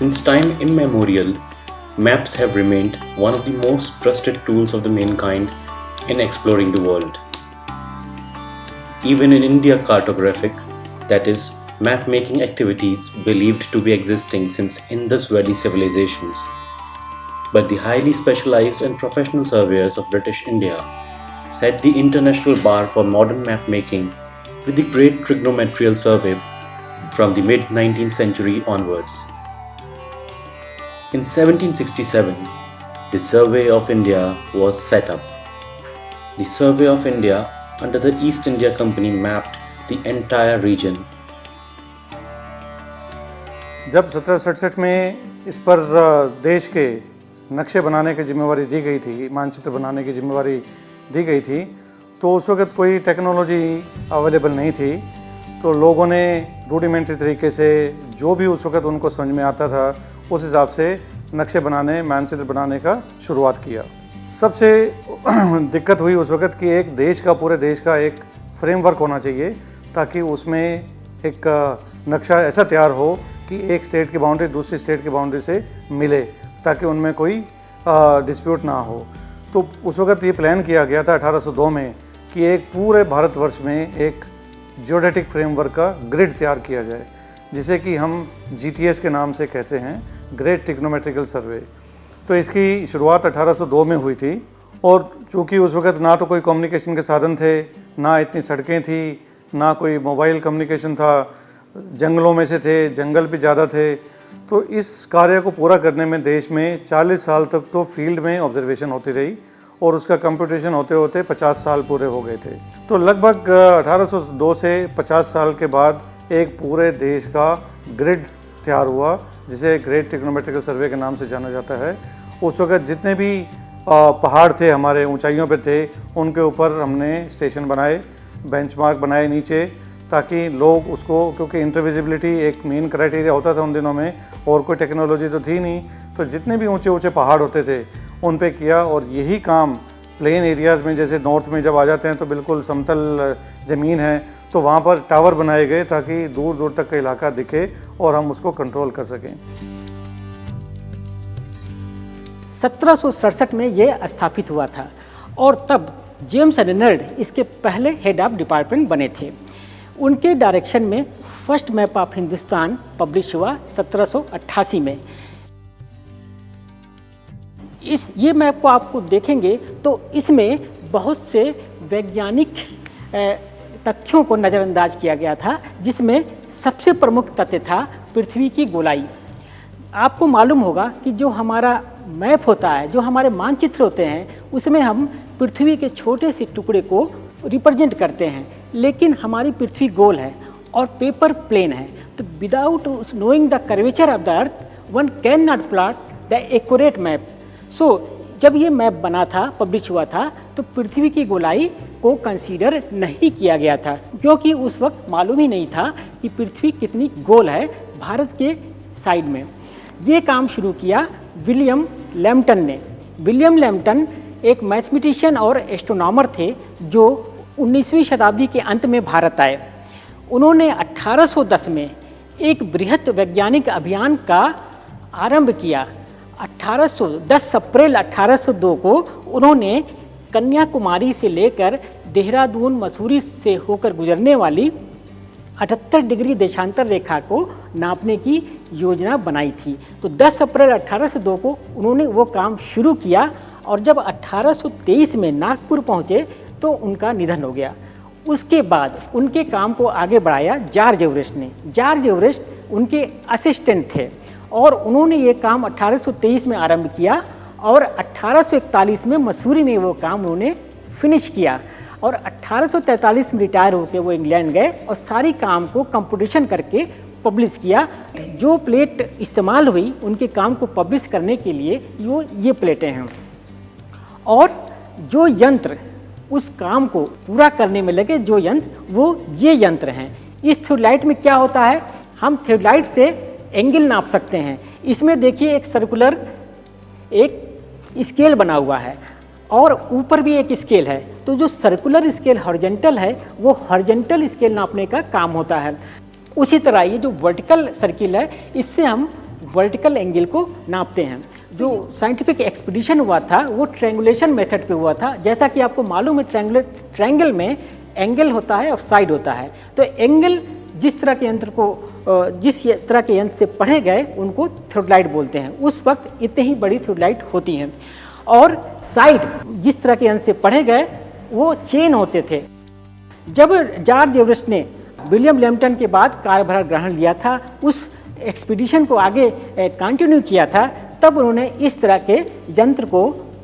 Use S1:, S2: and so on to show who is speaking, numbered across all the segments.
S1: Since time immemorial, maps have remained one of the most trusted tools of the mankind in exploring the world. Even in India, cartographic, that is, map making activities believed to be existing since Indus Valley civilizations. But the highly specialized and professional surveyors of British India set the international bar for modern map making with the Great Trigonometrical Survey from the mid 19th century onwards. In 1767, the Survey of India was set up. The Survey of India under the East India Company mapped the entire region.
S2: जब 1767 में इस पर देश के नक्शे बनाने की जिम्मेवारी दी गई थी, मानचित्र बनाने की जिम्मेवारी दी गई थी, तो उस वक्त कोई टेक्नोलॉजी अवेलेबल नहीं थी। तो लोगों ने रूडिमेंट्री तरीके से जो भी उस वक्त उनको समझ में आता था उस हिसाब से नक्शे बनाने, मानचित्र बनाने का शुरुआत किया। सबसे दिक्कत हुई उस वक्त कि एक देश का, पूरे देश का एक फ्रेमवर्क होना चाहिए ताकि उसमें एक नक्शा ऐसा तैयार हो कि एक स्टेट की बाउंड्री दूसरी स्टेट की बाउंड्री से मिले, ताकि उनमें कोई डिस्प्यूट ना हो। तो उस वक्त ये प्लान किया गया था 1802 में कि एक पूरे भारतवर्ष में एक जियोडेटिक फ्रेमवर्क का ग्रिड तैयार किया जाए, जिसे कि हम GTS के नाम से कहते हैं, ग्रेट ट्रिग्नोमेट्रिकल सर्वे। तो इसकी शुरुआत 1802 में हुई थी। और चूँकि उस वक्त ना तो कोई कम्युनिकेशन के साधन थे, ना इतनी सड़कें थी, ना कोई मोबाइल कम्युनिकेशन था, जंगलों में से थे, जंगल भी ज़्यादा थे, तो इस कार्य को पूरा करने में देश में 40 साल तक तो फील्ड में ऑब्जर्वेशन होती रही और उसका कंप्यूटेशन होते होते 50 साल पूरे हो गए थे। तो लगभग 1802 से 50 साल के बाद एक पूरे देश का ग्रिड तैयार हुआ, जिसे ग्रेट ट्रिग्नोमेट्रिकल सर्वे के नाम से जाना जाता है। उस वक्त जितने भी पहाड़ थे, हमारे ऊंचाइयों पे थे, उनके ऊपर हमने स्टेशन बनाए, बेंचमार्क बनाए नीचे, ताकि लोग उसको, क्योंकि इंटरविजिबिलिटी एक मेन क्राइटेरिया होता था उन दिनों में और कोई टेक्नोलॉजी तो थी नहीं, तो जितने भी ऊंचे ऊंचे पहाड़ होते थे उन पे किया। और यही काम प्लेन एरियाज़ में, जैसे नॉर्थ में जब आ जाते हैं तो बिल्कुल समतल ज़मीन है, तो वहाँ पर टावर बनाए गए ताकि दूर दूर तक का इलाका दिखे और हम उसको कंट्रोल कर सकें।
S3: 1767 में ये स्थापित हुआ था और तब जेम्स रेनल्ड इसके पहले हेड ऑफ डिपार्टमेंट बने थे। उनके डायरेक्शन में first map of Hindustan publish हुआ 1788 में। ये मैप को आपको देखेंगे तो इसमें बहुत से वैज्ञानिक तथ्यों को नज़रअंदाज किया गया था, जिसमें सबसे प्रमुख तथ्य था पृथ्वी की गोलाई। आपको मालूम होगा कि जो हमारा मैप होता है, जो हमारे मानचित्र होते हैं, उसमें हम पृथ्वी के छोटे से टुकड़े को रिप्रेजेंट करते हैं, लेकिन हमारी पृथ्वी गोल है और पेपर प्लेन है। तो without knowing the curvature of the earth one can not plot the accurate map. So जब ये मैप बना था, पब्लिश हुआ था, तो पृथ्वी की गोलाई को कंसीडर नहीं किया गया था, क्योंकि उस वक्त मालूम ही नहीं था कि पृथ्वी कितनी गोल है भारत के साइड में। ये काम शुरू किया विलियम लैम्पटन ने। विलियम लैम्पटन एक मैथमेटिशियन और एस्ट्रोनॉमर थे जो 19वीं शताब्दी के अंत में भारत आए। उन्होंने 1810 में एक बृहत वैज्ञानिक अभियान का आरंभ किया। 10 अप्रैल 1802 को उन्होंने कन्याकुमारी से लेकर देहरादून, मसूरी से होकर गुजरने वाली 78 डिग्री देशांतर रेखा को नापने की योजना बनाई थी। तो 10 अप्रैल 1802 को उन्होंने वो काम शुरू किया और जब 1823 में नागपुर पहुँचे तो उनका निधन हो गया। उसके बाद उनके काम को आगे बढ़ाया जॉर्ज एवरेस्ट ने। जॉर्ज एवरेस्ट उनके असिस्टेंट थे और उन्होंने ये काम 1823 में आरंभ किया और 1841 में मसूरी में वो काम उन्होंने फिनिश किया और 1843 में रिटायर होकर वो इंग्लैंड गए और सारी काम को कंप्यूटेशन करके पब्लिश किया। जो प्लेट इस्तेमाल हुई उनके काम को पब्लिश करने के लिए वो ये प्लेटें हैं और जो यंत्र उस काम को पूरा करने में लगे, जो यंत्र, वो ये यंत्र हैं। इस थ्योडलाइट में क्या होता है, हम थ्योडलाइट से एंगल नाप सकते हैं। इसमें देखिए एक सर्कुलर एक स्केल बना हुआ है और ऊपर भी एक स्केल है। तो जो सर्कुलर स्केल हॉरिजॉन्टल है वो हॉरिजॉन्टल स्केल नापने का काम होता है। उसी तरह ये जो वर्टिकल सर्किल है इससे हम वर्टिकल एंगल को नापते हैं। जो साइंटिफिक एक्सपीडिशन हुआ था वो ट्रायंगुलेशन मेथड पे हुआ था। जैसा कि आपको मालूम है ट्रायंगल में एंगल होता है और साइड होता है, तो एंगल जिस तरह के यंत्र से पढ़े गए उनको थ्योडलाइट बोलते हैं। उस वक्त इतनी ही बड़ी थ्योडलाइट होती हैं, और साइड जिस तरह के यंत्र से पढ़े गए वो चेन होते थे। जब जॉर्ज एवरेस्ट ने विलियम लैम्पटन के बाद कार्यभार ग्रहण लिया था, उस एक्सपीडिशन को आगे कंटिन्यू किया था, तब उन्होंने इस तरह के यंत्र को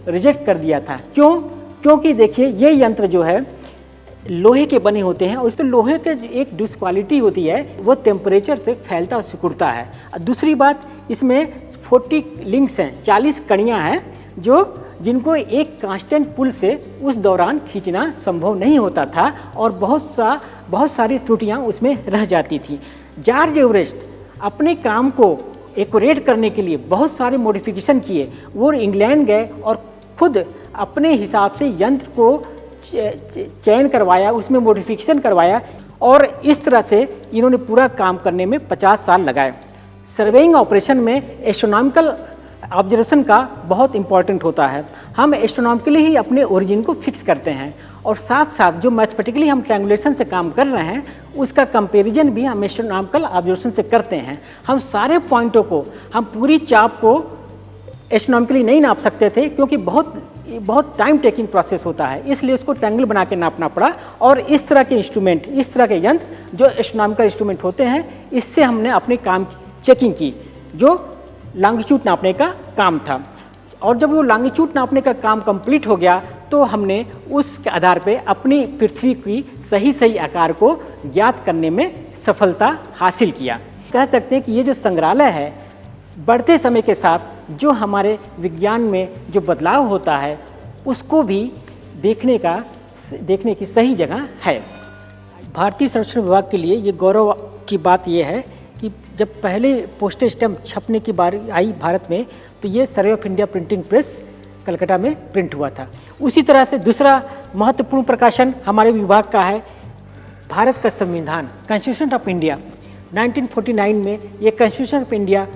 S3: रिजेक्ट कर दिया था। क्योंकि देखिए ये यंत्र जो है लोहे के बने होते हैं, और इसमें लोहे के एक डिस्क्वालिटी होती है, वो टेम्परेचर से फैलता और सिकुड़ता है। दूसरी बात, इसमें 40 लिंक्स हैं, 40 कड़ियाँ हैं जिनको एक कांस्टेंट पुल से उस दौरान खींचना संभव नहीं होता था, और बहुत सारी त्रुटियां उसमें रह जाती थी। जॉर्ज एवरेस्ट अपने काम को एक्यूरेट करने के लिए बहुत सारे मॉडिफिकेशन किए। वो इंग्लैंड गए और खुद अपने हिसाब से यंत्र को चयन करवाया, उसमें मॉडिफिकेशन करवाया, और इस तरह से इन्होंने पूरा काम करने में 50 साल लगाए। सर्वेइंग ऑपरेशन में एस्ट्रोनॉमिकल ऑब्जर्वेशन का बहुत इंपॉर्टेंट होता है। हम एस्ट्रोनॉमिकली ही अपने ओरिजिन को फिक्स करते हैं, और साथ साथ जो मैथमेटिकली हम ट्रायंगुलेशन से काम कर रहे हैं उसका कंपैरिजन भी हम एस्ट्रोनॉमिकल ऑब्जर्वेशन से करते हैं। हम सारे पॉइंटों को, हम पूरी चाप को एस्ट्रोनॉमिकली नहीं नाप सकते थे, क्योंकि बहुत टाइम टेकिंग प्रोसेस होता है, इसलिए उसको ट्रायंगल बना के नापना पड़ा। और इस तरह के इंस्ट्रूमेंट, इस तरह के यंत्र जो एस्ट्रोनॉमिकल इंस्ट्रूमेंट होते हैं, इससे हमने अपने काम की चेकिंग की, जो लॉन्गिट्यूड नापने का काम था। और जब वो लॉन्गिट्यूड नापने का काम कंप्लीट हो गया, तो हमने उसके आधार पे अपनी पृथ्वी की सही आकार को ज्ञात करने में सफलता हासिल किया। कह सकते हैं कि ये जो संग्रहालय है, बढ़ते समय के साथ जो हमारे विज्ञान में जो बदलाव होता है उसको भी देखने की सही जगह है। भारतीय संरक्षण विभाग के लिए ये गौरव की बात ये है कि जब पहले पोस्टेज स्टैम्प छपने की बारी आई भारत में, तो ये survey of India printing press Calcutta में प्रिंट हुआ था। उसी तरह से दूसरा महत्वपूर्ण प्रकाशन हमारे विभाग का है भारत का संविधान, कॉन्स्टिट्यूशन ऑफ इंडिया। 1949 में ये constitution of India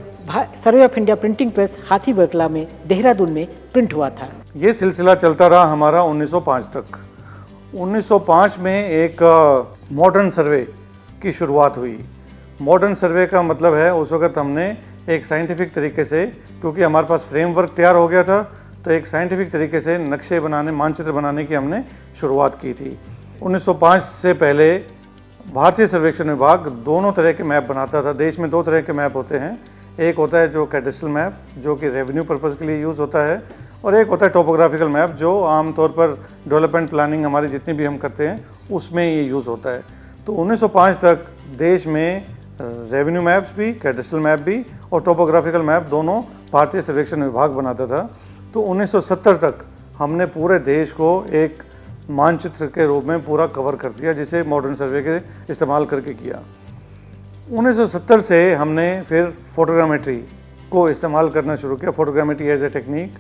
S3: survey of India printing press हाथी बरकला में, देहरादून में प्रिंट हुआ था।
S2: ये सिलसिला चलता रहा हमारा 1905 तक। 1905 में एक मॉडर्न सर्वे की शुरुआत हुई। मॉडर्न सर्वे का मतलब है उस वक्त हमने एक साइंटिफिक तरीके से, क्योंकि हमारे पास फ्रेमवर्क तैयार हो गया था, तो एक साइंटिफिक तरीके से नक्शे बनाने, मानचित्र बनाने की हमने शुरुआत की थी। 1905 से पहले भारतीय सर्वेक्षण विभाग दोनों तरह के मैप बनाता था। देश में दो तरह के मैप होते हैं, एक होता है जो कैडेस्ट्रल मैप, जो कि रेवेन्यू पर्पज़ के लिए यूज़ होता है, और एक होता है टोपोग्राफिकल मैप, जो आमतौर पर डेवलपमेंट प्लानिंग हमारी जितनी भी हम करते हैं उसमें ये यूज़ होता है। तो 1905 तक देश में रेवेन्यू मैप्स भी, कैडेस्ट्रल मैप भी और टोपोग्राफिकल मैप दोनों भारतीय सर्वेक्षण विभाग बनाता था। तो 1970 तक हमने पूरे देश को एक मानचित्र के रूप में पूरा कवर कर दिया, जिसे मॉडर्न सर्वे के इस्तेमाल करके किया। 1970 से हमने फिर फोटोग्रामेट्री को इस्तेमाल करना शुरू किया, फोटोग्रामेट्री एज ए टेक्निक,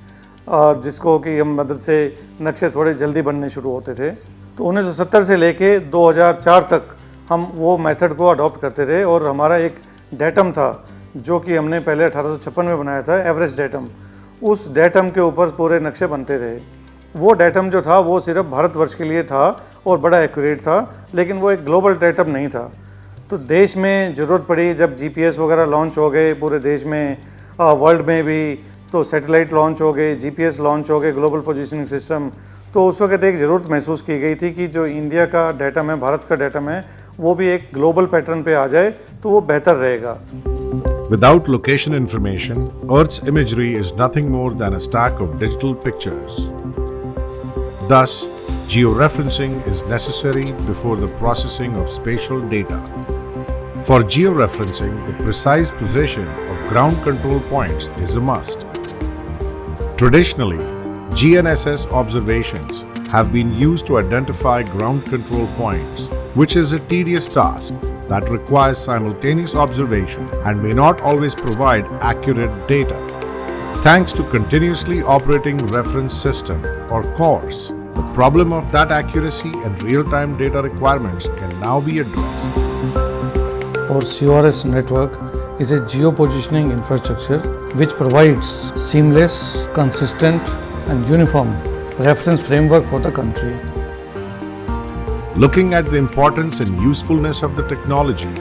S2: जिसको कि हम मदद से नक्शे थोड़े जल्दी बनने शुरू होते थे। तो 1970 से लेके 2004 तक हम वो मेथड को अडॉप्ट करते रहे, और हमारा एक डेटम था जो कि हमने पहले 1856 में बनाया था, एवरेस्ट डेटम। उस डेटम के ऊपर पूरे नक्शे बनते रहे। वो डेटम जो था वो सिर्फ भारतवर्ष के लिए था और बड़ा एक्यूरेट था, लेकिन वो एक ग्लोबल डेटम नहीं था। तो देश में ज़रूरत पड़ी, जब जीपीएस वगैरह लॉन्च हो गए पूरे देश में, वर्ल्ड में भी, तो सैटेलाइट लॉन्च हो गए, जीपीएस लॉन्च हो गए, ग्लोबल पोजीशनिंग सिस्टम, तो उस वक्त एक ज़रूरत महसूस की गई थी कि जो इंडिया का डेटम है, भारत का डेटम है, वो भी एक ग्लोबल पैटर्न पे आ जाए तो वो बेहतर रहेगा।
S4: Without location information, Earth's imagery is nothing more than a stack of digital pictures. Thus, georeferencing is necessary before the processing of spatial data. For georeferencing, the precise position of ground control points is a must. Traditionally, GNSS observations have been used to identify ground control points, which is a tedious task that requires simultaneous observation and may not always provide accurate data. Thanks to continuously operating reference system or CORS, the problem of that accuracy and real-time data requirements can now be addressed.
S2: और CORS network is a geo-positioning infrastructure which provides seamless, consistent and uniform reference framework for the country.
S4: Looking at the importance and usefulness of the technology,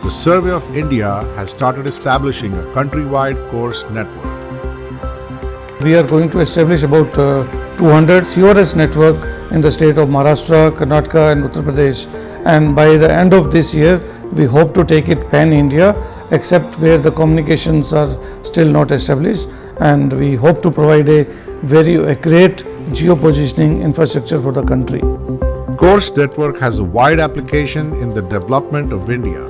S4: the Survey of India has started establishing a countrywide course network.
S2: We are going to establish about 200 CORS network in the state of Maharashtra, Karnataka and Uttar Pradesh, and by the end of this year we hope to take it pan-India except where the communications are still not established, and we hope to provide a very accurate geo-positioning infrastructure for the country.
S4: Course network has a wide application in the development of India.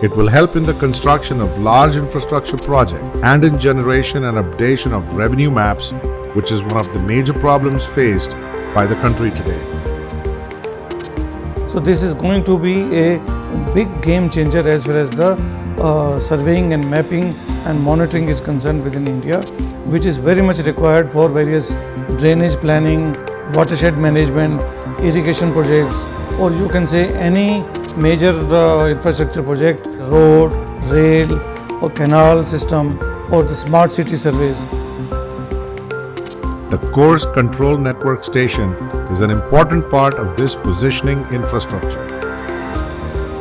S4: It will help in the construction of large infrastructure projects and in generation and updation of revenue maps, which is one of the major problems faced by the country today.
S2: So this is going to be a big game changer as far as the surveying and mapping and monitoring is concerned within India, which is very much required for various drainage planning, watershed management, irrigation projects, or you can say any major infrastructure project, road, rail or canal system or the smart city surveys.
S4: The Course Control Network Station is an important part of this positioning infrastructure.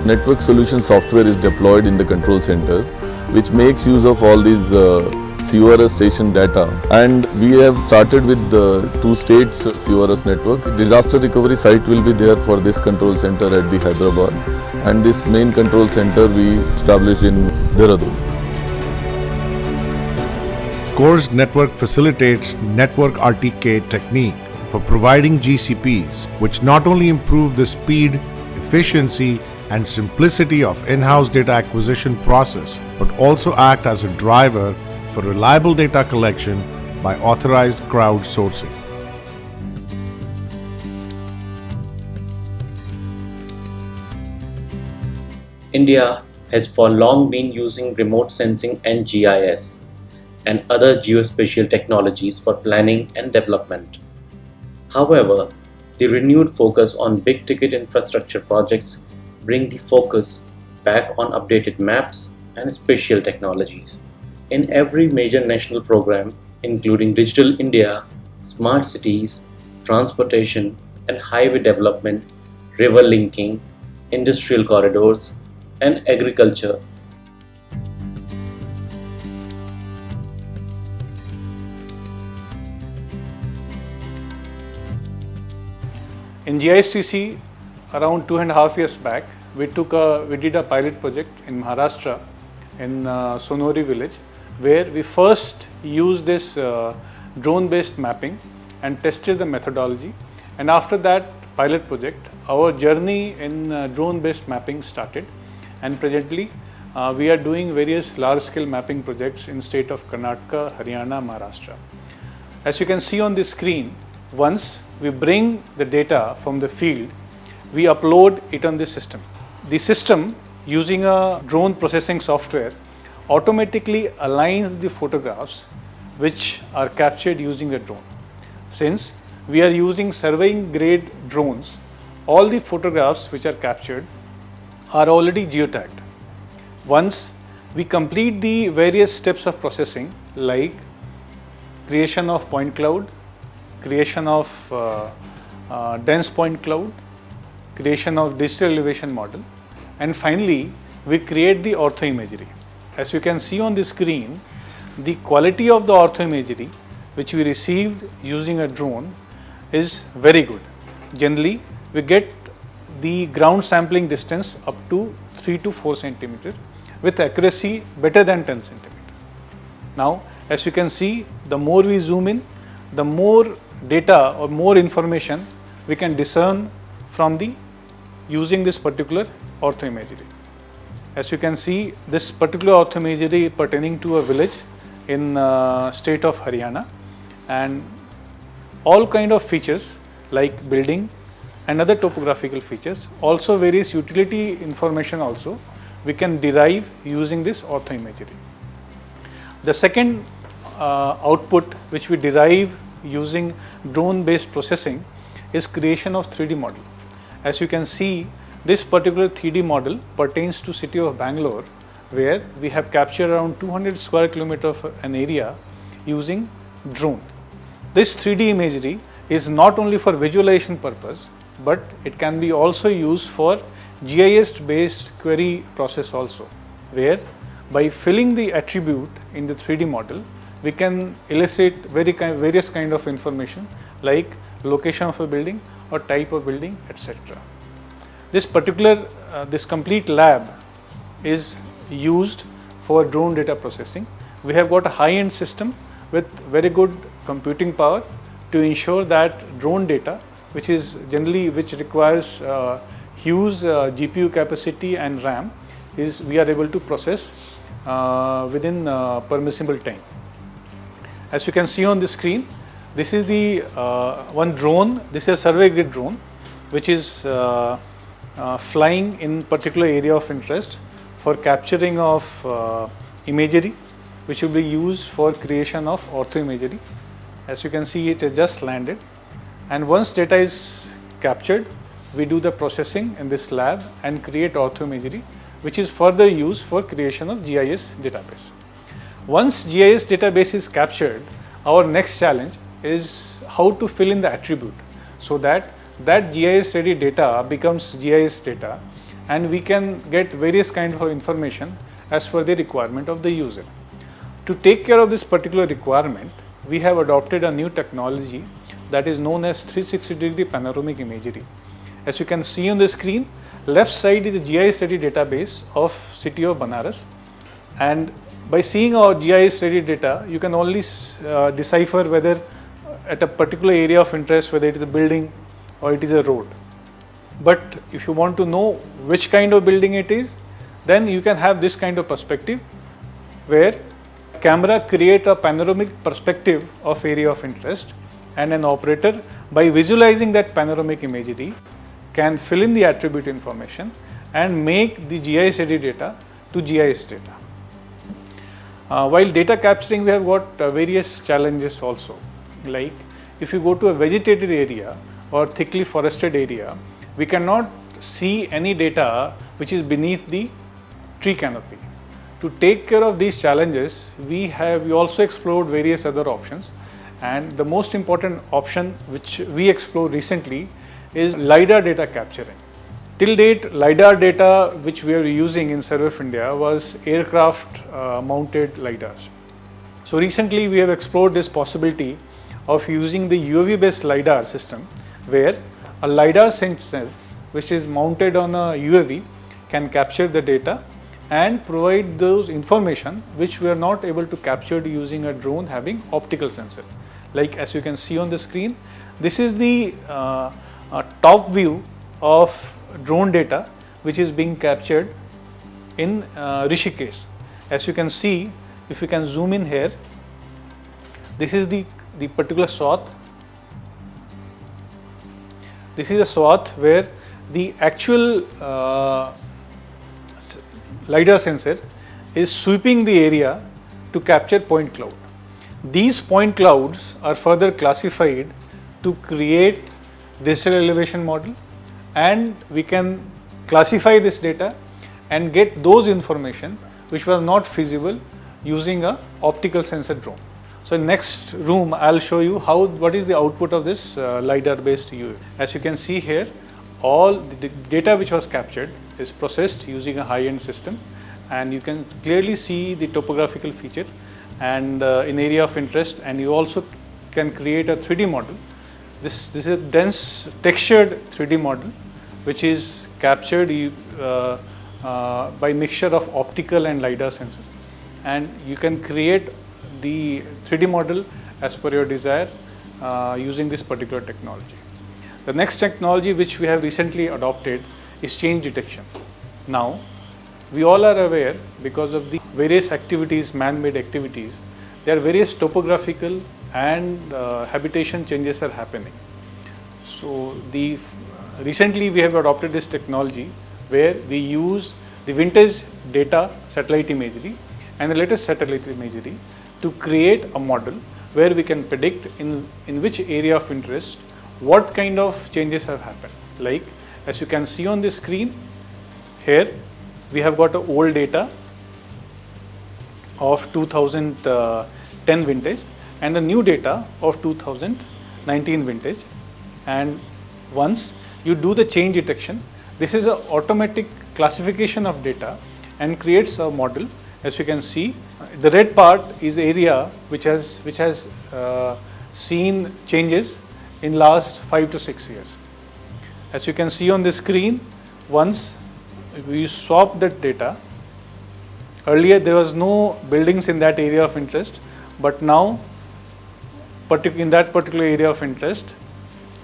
S5: Network solution software is deployed in the control center, which makes use of all these CORS station data, and we have started with the 2 states CORS network. Disaster recovery site will be there for this control center at the Hyderabad, and this main control center we established in Dehradun.
S4: Course network facilitates network RTK technique for providing GCPs, which not only improve the speed, efficiency and simplicity of in-house data acquisition process, but also act as a driver for reliable data collection by authorized crowdsourcing.
S1: India has for long been using remote sensing and GIS and other geospatial technologies for planning and development. However, the renewed focus on big-ticket infrastructure projects bring the focus back on updated maps and spatial technologies. In every major national program, including Digital India, Smart Cities, Transportation and Highway Development, River Linking, Industrial Corridors, and Agriculture,
S6: in GISTC, around 2.5 years back, we did a pilot project in Maharashtra, in Sonori village, where we first used this drone-based mapping and tested the methodology. And after that pilot project, our journey in drone-based mapping started. And presently, we are doing various large-scale mapping projects in state of Karnataka, Haryana, Maharashtra. As you can see on the screen, once we bring the data from the field, we upload it on the system. The system, using a drone processing software, automatically aligns the photographs which are captured using the drone. Since we are using surveying grade drones, all the photographs which are captured are already geotagged. Once we complete the various steps of processing, like creation of point cloud, creation of dense point cloud, creation of digital elevation model, and finally we create the orthoimagery. As you can see on the screen, the quality of the orthoimagery which we received using a drone is very good. Generally, we get the ground sampling distance up to 3 to 4 centimeter with accuracy better than 10 centimeter. Now, as you can see, the more we zoom in, the more data or more information we can discern from the using this particular orthoimagery. As you can see, this particular orthoimagery pertaining to a village in state of Haryana, and all kind of features like building and other topographical features, also various utility information also we can derive using this orthoimagery. The second output which we derive using drone based processing is creation of 3D model. As you can see, this particular 3D model pertains to city of Bangalore, where we have captured around 200 square kilometer of an area using drone. This 3D imagery is not only for visualization purpose, but it can be also used for GIS based query process also, where by filling the attribute in the 3D model, we can elicit various kind of information like location of a building or type of building, etc. This particular, this complete lab is used for drone data processing. We have got a high-end system with very good computing power to ensure that drone data, which requires huge GPU capacity and RAM, we are able to process within permissible time. As you can see on the screen, this is the one drone. This is a survey grid drone, which is flying in particular area of interest for capturing of imagery, which will be used for creation of ortho imagery. As you can see, it has just landed, and once data is captured, we do the processing in this lab and create ortho imagery, which is further used for creation of GIS database. Once GIS database is captured, our next challenge is how to fill in the attribute so that GIS ready data becomes GIS data, and we can get various kinds of information as per the requirement of the user. To take care of this particular requirement, we have adopted a new technology that is known as 360-degree panoramic imagery. As you can see on the screen, left side is the GIS ready database of city of Banaras, and by seeing our GIS ready data, you can only decipher whether at a particular area of interest, whether it is a building or it is a road. But if you want to know which kind of building it is, then you can have this kind of perspective where camera create a panoramic perspective of area of interest, and an operator, by visualizing that panoramic imagery, can fill in the attribute information and make the GIS ready data to GIS data. While data capturing, we have got various challenges also. Like if you go to a vegetated area or thickly forested area, we cannot see any data which is beneath the tree canopy. To take care of these challenges, we also explored various other options, and the most important option which we explored recently is LiDAR data capturing. Till date, LiDAR data which we are using in Survey of India was aircraft mounted LiDARs. So recently we have explored this possibility of using the UAV based LiDAR system, where a LiDAR sensor which is mounted on a UAV can capture the data and provide those information which we are not able to capture using a drone having optical sensor. Like as you can see on the screen, this is the top view of drone data which is being captured in Rishikesh. As you can see, if you can zoom in here, this is the particular swath. This is a swath where the actual LiDAR sensor is sweeping the area to capture point cloud. These point clouds are further classified to create digital elevation model, and we can classify this data and get those information which was not feasible using a optical sensor drone. So in next room, I'll show you what is the output of this LiDAR based UAV. As you can see here, all the data which was captured is processed using a high-end system, and you can clearly see the topographical feature and in area of interest, and you also can create a 3D model. This is a dense textured 3D model which is captured by mixture of optical and LiDAR sensor, and you can create the 3D model as per your desire using this particular technology. The next technology which we have recently adopted is change detection. Now, we all are aware, because of the various activities, man-made activities, there are various topographical and habitation changes are happening. So recently we have adopted this technology where we use the vintage data satellite imagery and the latest satellite imagery to create a model where we can predict in which area of interest what kind of changes have happened. Like as you can see on the screen here, we have got old data of 2010 vintage and the new data of 2019 vintage. And once you do the change detection, this is an automatic classification of data and creates a model. As you can see, the red part is area which has seen changes in last 5 to 6 years. As you can see on the screen, once we swap that data, earlier there was no buildings in that area of interest, but now in that particular area of interest,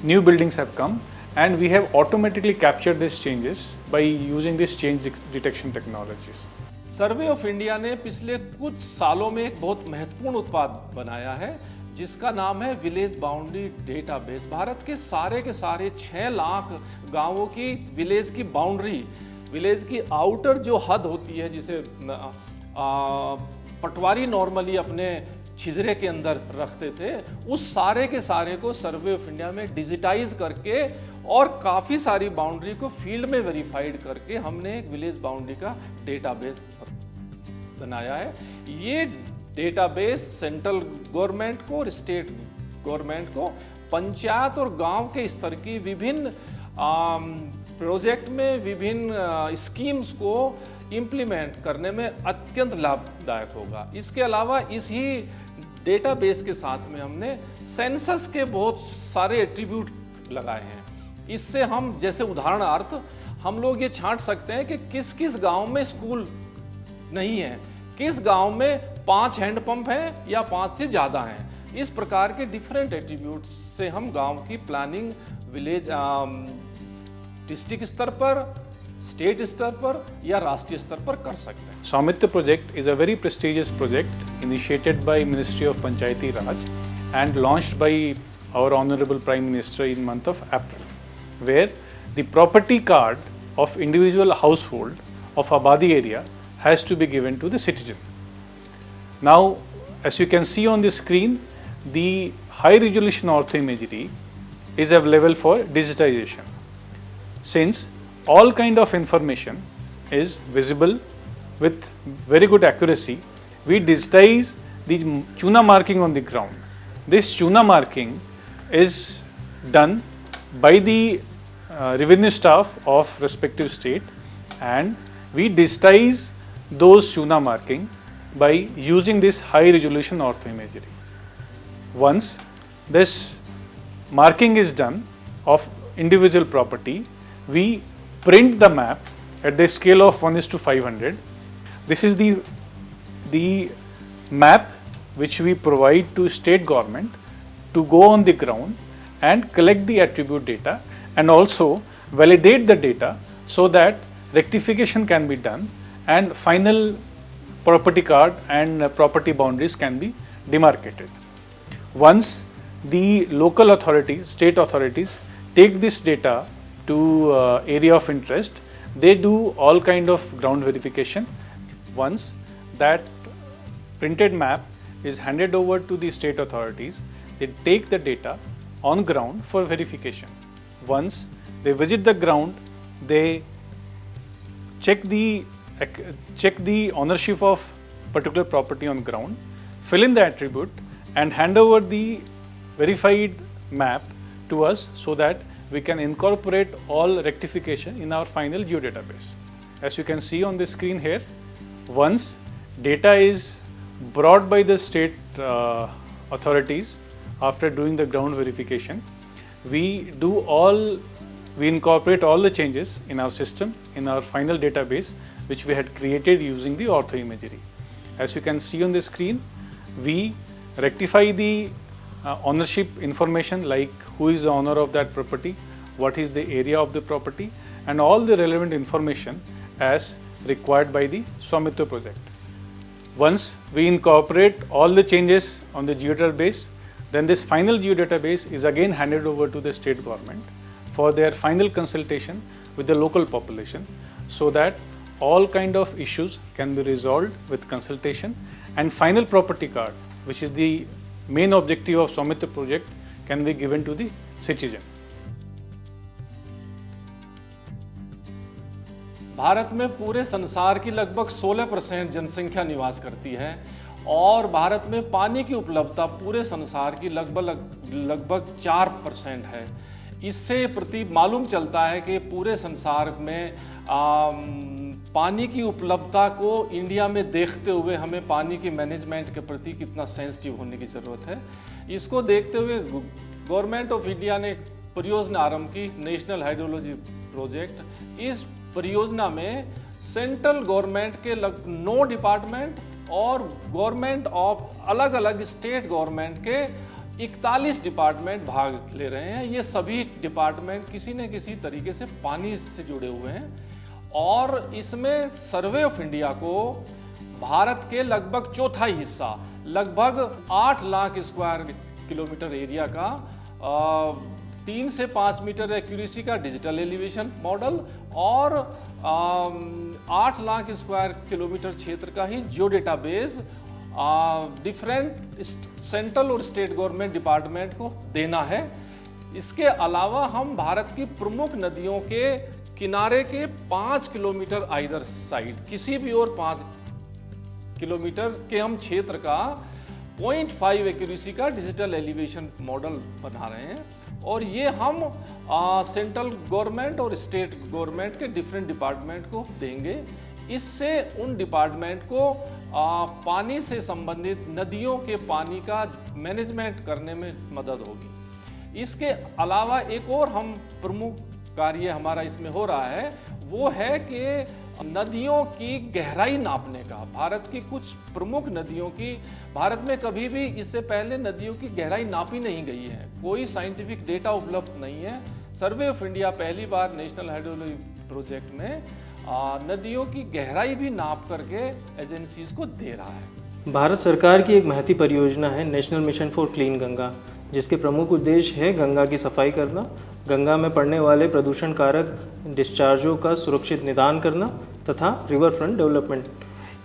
S6: new buildings have come, and we have automatically captured these changes by using this change detection technologies.
S7: Survey of India ने पिछले कुछ सालों में एक बहुत महत्वपूर्ण उत्पाद बनाया है जिसका नाम है विलेज बाउंड्री डेटाबेस। भारत के सारे 6 लाख गांवों की विलेज की बाउंड्री, विलेज की आउटर जो हद होती है जिसे पटवारी नॉर्मली अपने छिजरे के अंदर रखते थे, उस सारे के सारे को सर्वे ऑफ इंडिया में डिजिटाइज करके और काफ़ी सारी बाउंड्री को फील्ड में वेरीफाइड करके हमने एक विलेज बाउंड्री का डेटाबेस बनाया है। ये डेटाबेस सेंट्रल गवर्नमेंट को और स्टेट गवर्नमेंट को पंचायत और गांव के स्तर की विभिन्न प्रोजेक्ट में, विभिन्न स्कीम्स को इम्प्लीमेंट करने में अत्यंत लाभदायक होगा। इसके अलावा इसी डेटाबेस के साथ में हमने सेंसस के बहुत सारे एट्रीब्यूट लगाए हैं। इससे हम, जैसे उदाहरणार्थ, हम लोग ये छांट सकते हैं कि किस किस गांव में स्कूल नहीं है, किस गांव में 5 हैंडपंप हैं या 5 से ज़्यादा हैं। इस प्रकार के डिफरेंट एट्रीब्यूट से हम गांव की प्लानिंग विलेज डिस्ट्रिक्ट स्तर पर, स्टेट स्तर पर या राष्ट्रीय स्तर पर कर सकते हैं।
S6: स्वामित्व project is a very prestigious project initiated by Ministry of Panchayati Raj and launched by our Honorable Prime Minister in month of April, where the property card of individual household of Abadi area has to be given to the citizen. Now, as you can see on the screen, the high resolution orthoimagery is available for digitization. Since all kind of information is visible with very good accuracy, we digitize the Chuna marking on the ground. This Chuna marking is done by the revenue staff of respective state, and we digitize those Chuna marking by using this high resolution orthoimagery. Once this marking is done of individual property, we print the map at the scale of 1:500. This is the map which we provide to state government to go on the ground and collect the attribute data and also validate the data so that rectification can be done and final property card and property boundaries can be demarcated. Once the local authorities, state authorities take this data to area of interest, they do all kind of ground verification. Once that printed map is handed over to the state authorities, they take the data on ground for verification. Once they visit the ground, they check the ownership of particular property on ground, fill in the attribute and hand over the verified map to us so that we can incorporate all rectification in our final geodatabase. As you can see on the screen here, once data is brought by the state authorities after doing the ground verification, we incorporate all the changes in our system, in our final database, which we had created using the orthoimagery. As you can see on the screen, we rectify the ownership information like who is the owner of that property, what is the area of the property, and all the relevant information as required by the Swamitva project. Once we incorporate all the changes on the geodatabase, then this final geodatabase is again handed over to the state government for their final consultation with the local population so that all kind of issues can be resolved with consultation and final property card, which is the main objective of Swamitva project, can be given to the citizen.
S7: Bharat में पूरे संसार की लगभग 16% जनसंख्या निवास करती है और भारत में पानी की उपलब्धता पूरे संसार की लगभग 4% है। इससे प्रति मालूम चलता है कि पूरे संसार में पानी की उपलब्धता को इंडिया में देखते हुए हमें पानी की मैनेजमेंट के प्रति कितना सेंसिटिव होने की ज़रूरत है। इसको देखते हुए गवर्नमेंट ऑफ इंडिया ने परियोजना आरंभ की, नेशनल हाइड्रोलॉजी प्रोजेक्ट। इस परियोजना में सेंट्रल गवर्नमेंट के 9 डिपार्टमेंट और गवर्नमेंट ऑफ अलग अलग स्टेट गवर्नमेंट के 41 डिपार्टमेंट भाग ले रहे हैं। ये सभी डिपार्टमेंट किसी न किसी तरीके से पानी से जुड़े हुए हैं और इसमें सर्वे ऑफ इंडिया को भारत के लगभग चौथाई हिस्सा, लगभग 8 लाख स्क्वायर किलोमीटर एरिया का 3 से 5 मीटर एक्यूरेसी का डिजिटल एलिवेशन मॉडल और 8 लाख स्क्वायर किलोमीटर क्षेत्र का ही जियो डेटाबेस डिफरेंट सेंट्रल और स्टेट गवर्नमेंट डिपार्टमेंट को देना है। इसके अलावा हम भारत की प्रमुख नदियों के किनारे के 5 किलोमीटर आइदर साइड, किसी भी और 5 किलोमीटर के हम क्षेत्र का 0.5 एक्यूरेसी का डिजिटल एलिवेशन मॉडल बना रहे हैं और ये हम सेंट्रल गवर्नमेंट और स्टेट गवर्नमेंट के डिफरेंट डिपार्टमेंट को देंगे। इससे उन डिपार्टमेंट को पानी से संबंधित नदियों के पानी का मैनेजमेंट करने में मदद होगी। इसके अलावा एक और हम प्रमुख कार्य हमारा इसमें हो रहा है, वो है कि नदियों की गहराई नापने का। भारत की कुछ प्रमुख नदियों की, भारत में कभी भी इससे पहले नदियों की गहराई नापी नहीं गई है, कोई साइंटिफिक डेटा उपलब्ध नहीं है। सर्वे ऑफ इंडिया पहली बार नेशनल हाइड्रोलॉजी प्रोजेक्ट में नदियों की गहराई भी नाप करके एजेंसीज को दे रहा है।
S8: भारत सरकार की एक महती परियोजना है national mission for clean Ganga, जिसके प्रमुख उद्देश्य है गंगा की सफाई करना, गंगा में पड़ने वाले प्रदूषण कारक डिस्चार्जों का सुरक्षित निदान करना तथा रिवर फ्रंट डेवलपमेंट।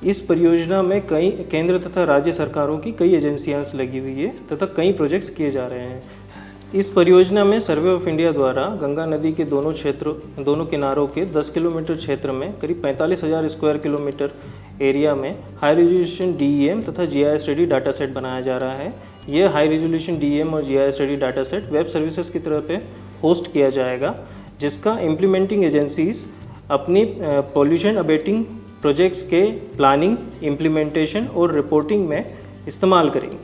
S8: इस परियोजना में कई केंद्र तथा राज्य सरकारों की कई एजेंसियां लगी हुई है तथा कई प्रोजेक्ट्स किए जा रहे हैं। इस परियोजना में सर्वे ऑफ इंडिया द्वारा गंगा नदी के दोनों किनारों के 10 किलोमीटर क्षेत्र में करीब 45,000 स्क्वायर किलोमीटर एरिया में हाई रेजोल्यूशन DEM तथा GIS रेडी डाटा सेट बनाया जा रहा है। यह हाई रेजोल्यूशन DEM और GIS ready data set web services की तरफ पे होस्ट किया जाएगा, जिसका इम्प्लीमेंटिंग एजेंसीज अपनी पॉल्यूशन अबेटिंग प्रोजेक्ट्स के प्लानिंग, इम्प्लीमेंटेशन और रिपोर्टिंग में इस्तेमाल करेंगे।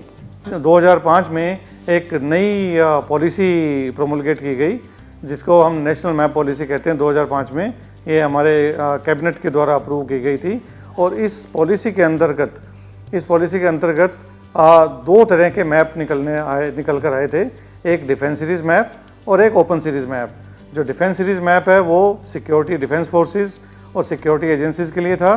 S2: 2005 में एक नई पॉलिसी प्रोमulgate की गई, जिसको हम नेशनल मैप पॉलिसी कहते हैं। 2005 में ये हमारे कैबिनेट के द्वारा अप्रूव की गई थी और इस पॉलिसी के अंतर्गत 2 तरह के मैप निकल कर आए थे, एक डिफेंस सीरीज़ मैप और एक ओपन सीरीज़ मैप। जो डिफेंस सीरीज़ मैप है वो सिक्योरिटी डिफेंस फोर्सेस और सिक्योरिटी एजेंसीज़ के लिए था।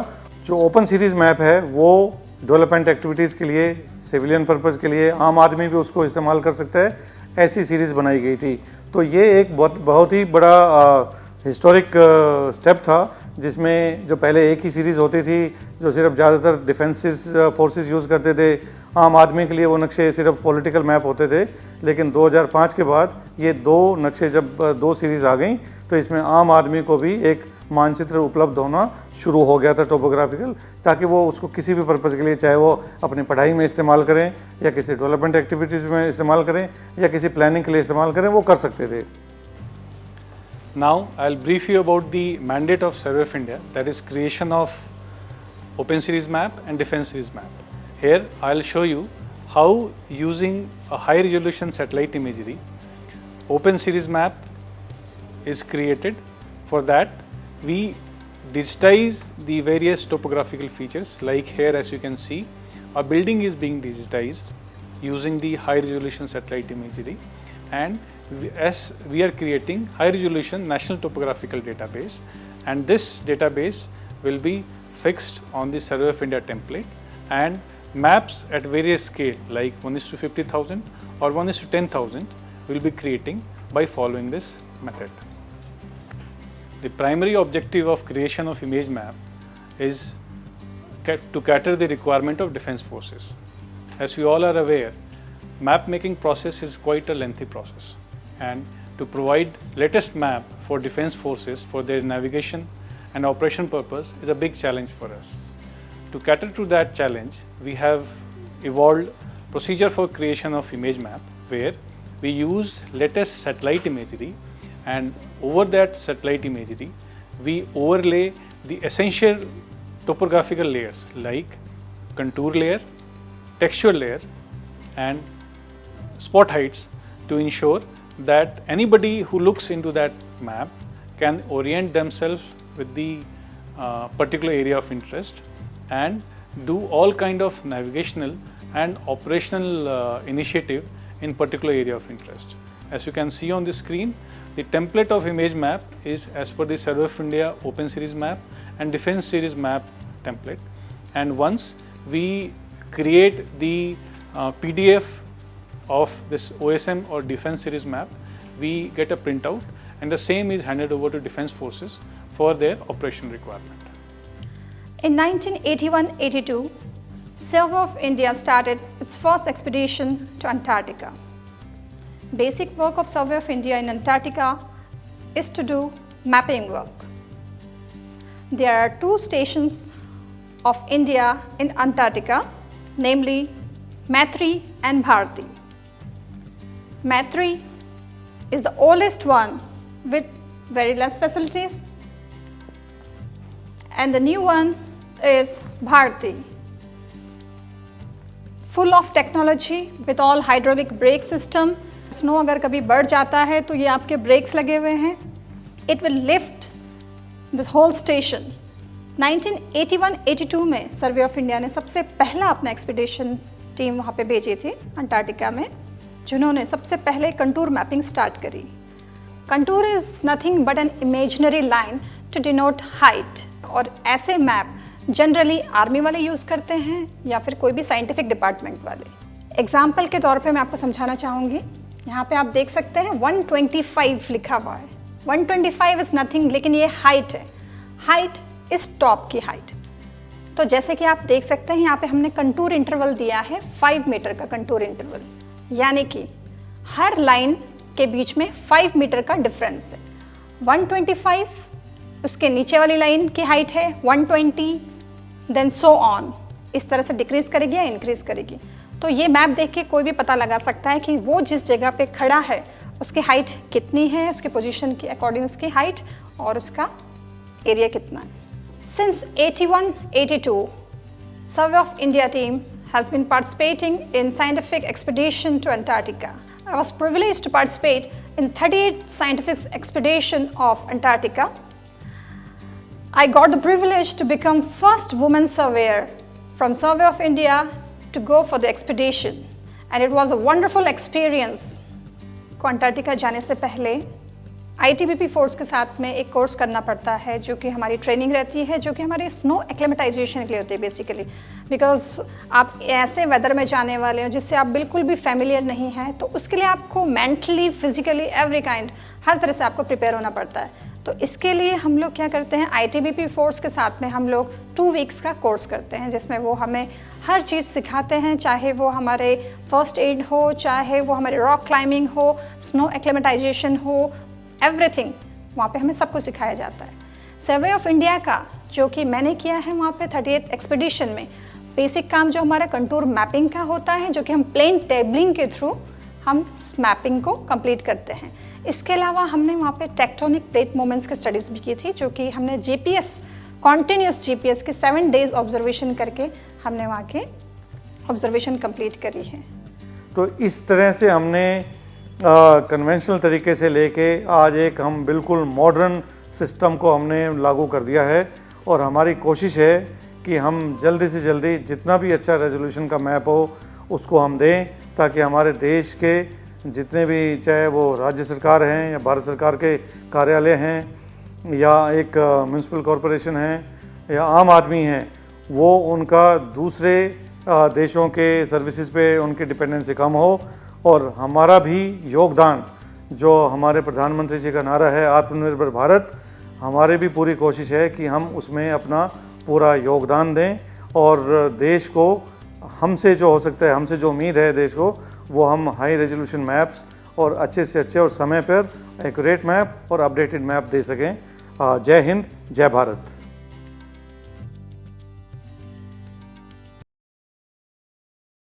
S2: जो ओपन सीरीज़ मैप है वो डेवलपमेंट एक्टिविटीज़ के लिए, सिविलियन पर्पज़ के लिए, आम आदमी भी उसको इस्तेमाल कर सकता है, ऐसी सीरीज़ बनाई गई थी। तो ये एक बहुत ही बड़ा हिस्टोरिक स्टेप था, जिसमें जो पहले एक ही सीरीज़ होती थी जो सिर्फ ज़्यादातर डिफेंस फोर्सेस यूज़ करते थे, आम आदमी के लिए वो नक्शे सिर्फ पॉलिटिकल मैप होते थे। लेकिन 2005 के बाद ये 2 नक्शे जब 2 सीरीज़ आ गई तो इसमें आम आदमी को भी एक मानचित्र उपलब्ध होना शुरू हो गया था टोपोग्राफिकल, ताकि वो उसको किसी भी पर्पज़ के लिए, चाहे वो अपनी पढ़ाई में इस्तेमाल करें या किसी डेवलपमेंट एक्टिविटीज़ में इस्तेमाल करें या किसी प्लानिंग के लिए इस्तेमाल करें, वो कर सकते थे।
S6: Now I'll brief you about the mandate of Survey of India, that is creation of Open Series map and Defense Series map. Here I'll show you how, using a high resolution satellite imagery, Open Series map is created. For that we digitize the various topographical features, like here as you can see a building is being digitized using the high resolution satellite imagery, and as we are creating high resolution national topographical database, and this database will be fixed on the Survey of India template, and maps at various scale like 1:50,000 or 1:10,000 will be creating by following this method. The primary objective of creation of image map is to cater the requirement of defense forces. As we all are aware, map making process is quite a lengthy process, and to provide latest map for defense forces for their navigation and operation purpose is a big challenge for us. To cater to that challenge, we have evolved procedure for creation of image map, where we use latest satellite imagery, and over that satellite imagery we overlay the essential topographical layers like contour layer, texture layer and spot heights, to ensure that anybody who looks into that map can orient themselves with the particular area of interest and do all kind of navigational and operational initiative in particular area of interest. As you can see on the screen, the template of image map is as per the Survey of India Open Series map and Defence Series map template, and once we create the PDF of this OSM or Defence Series map, we get a printout and the same is handed over to Defence Forces for their operational requirement.
S9: In 1981-82, Survey of India started its first expedition to Antarctica. Basic work of Survey of India in Antarctica is to do mapping work. There are two stations of India in Antarctica, namely Maitri and Bharati. Maitri is the oldest one with very less facilities, and the new one is Bharati, full of technology with all hydraulic brake system. Snow अगर कभी बढ़ जाता है तो ये आपके breaks लगे हुए हैं. It will lift this whole station. 1981-82 में सर्वे ऑफ इंडिया ने सबसे पहला अपना एक्सपीडिशन टीम वहाँ पे भेजी थी अंटार्कटिका में, जिन्होंने सबसे पहले कंटूर मैपिंग स्टार्ट करी. Contour is nothing but an imaginary line to denote height, और ऐसे मैप जनरली आर्मी वाले यूज़ करते हैं या फिर कोई भी साइंटिफिक डिपार्टमेंट वाले. एग्जाम्पल के तौर पे मैं आपको समझाना चाहूँगी. यहाँ पे आप देख सकते हैं 125 लिखा हुआ है. 125 इज़ नथिंग, लेकिन ये हाइट है. हाइट इस टॉप की हाइट. तो जैसे कि आप देख सकते हैं यहाँ पे हमने कंटूर इंटरवल दिया है 5 मीटर का कंटूर इंटरवल, यानी कि हर लाइन के बीच में 5 मीटर का डिफरेंस है. 125 उसके नीचे वाली लाइन की हाइट है, 120, देन सो ऑन, इस तरह से डिक्रीज करेगी या इंक्रीज करेगी. तो ये मैप देख के कोई भी पता लगा सकता है कि वो जिस जगह पे खड़ा है उसकी हाइट कितनी है, उसके पोजीशन के अकॉर्डिंग उसकी हाइट और उसका एरिया कितना है. Since 81-82, Survey of India team has been participating in scientific expedition to Antarctica. I was privileged to participate in 38 scientific expedition of Antarctica. I got the privilege to become first woman surveyor from Survey of India to go for the expedition, and it was a wonderful experience. को Antarctica जाने से पहले ITBP force के साथ में एक course करना पड़ता है, जो कि हमारी ट्रेनिंग रहती है, जो कि हमारी स्नो एक्लेमेटाइजेशन के लिए होती है बेसिकली. बिकॉज आप ऐसे वेदर में जाने वाले हो जिससे आप बिल्कुल भी फेमिलियर नहीं हैं, तो उसके लिए आपको मेंटली, फिजिकली, एवरी काइंड, हर तरह से आपको प्रिपेयर होना पड़ता है. तो इसके लिए हम लोग क्या करते हैं, ITBP फोर्स के साथ में हम लोग 2 वीक्स का कोर्स करते हैं, जिसमें वो हमें हर चीज़ सिखाते हैं, चाहे वो हमारे फर्स्ट एड हो, चाहे वो हमारे रॉक क्लाइंबिंग हो, स्नो एक्लेमेटाइजेशन हो, एवरीथिंग वहाँ पे हमें सब कुछ सिखाया जाता है. सर्वे ऑफ इंडिया का जो कि मैंने किया है वहाँ पे 38 एक्सपीडिशन में, बेसिक काम जो हमारा कंटूर मैपिंग का होता है, जो कि हम प्लेन टेबलिंग के थ्रू हम मैपिंग को कंप्लीट करते हैं. इसके अलावा हमने वहाँ पे टेक्टोनिक प्लेट मूवमेंट्स की स्टडीज़ भी की थी, जो कि हमने GPS, कॉन्टीन्यूस GPS के 7 डेज ऑब्जर्वेशन करके हमने वहाँ के ऑब्जर्वेशन कंप्लीट करी है.
S2: तो इस तरह से हमने कन्वेंशनल तरीके से लेके आज एक हम बिल्कुल मॉडर्न सिस्टम को हमने लागू कर दिया है, और हमारी कोशिश है कि हम जल्दी से जल्दी जितना भी अच्छा रेजोल्यूशन का मैप हो उसको हम दें, ताकि हमारे देश के जितने भी, चाहे वो राज्य सरकार हैं या भारत सरकार के कार्यालय हैं या एक म्यूनसिपल कॉरपोरेशन हैं या आम आदमी हैं, वो उनका दूसरे देशों के सर्विसेज पे उनकी डिपेंडेंसी कम हो. और हमारा भी योगदान, जो हमारे प्रधानमंत्री जी का नारा है आत्मनिर्भर भारत, हमारी भी पूरी कोशिश है कि हम उसमें अपना पूरा योगदान दें, और देश को हमसे जो हो सकता है, हमसे जो उम्मीद है देश को, वो हम हाई रेजोल्यूशन मैप्स और अच्छे से अच्छे और समय पर एक्यूरेट मैप और अपडेटेड मैप दे सकें. जय हिंद, जय भारत।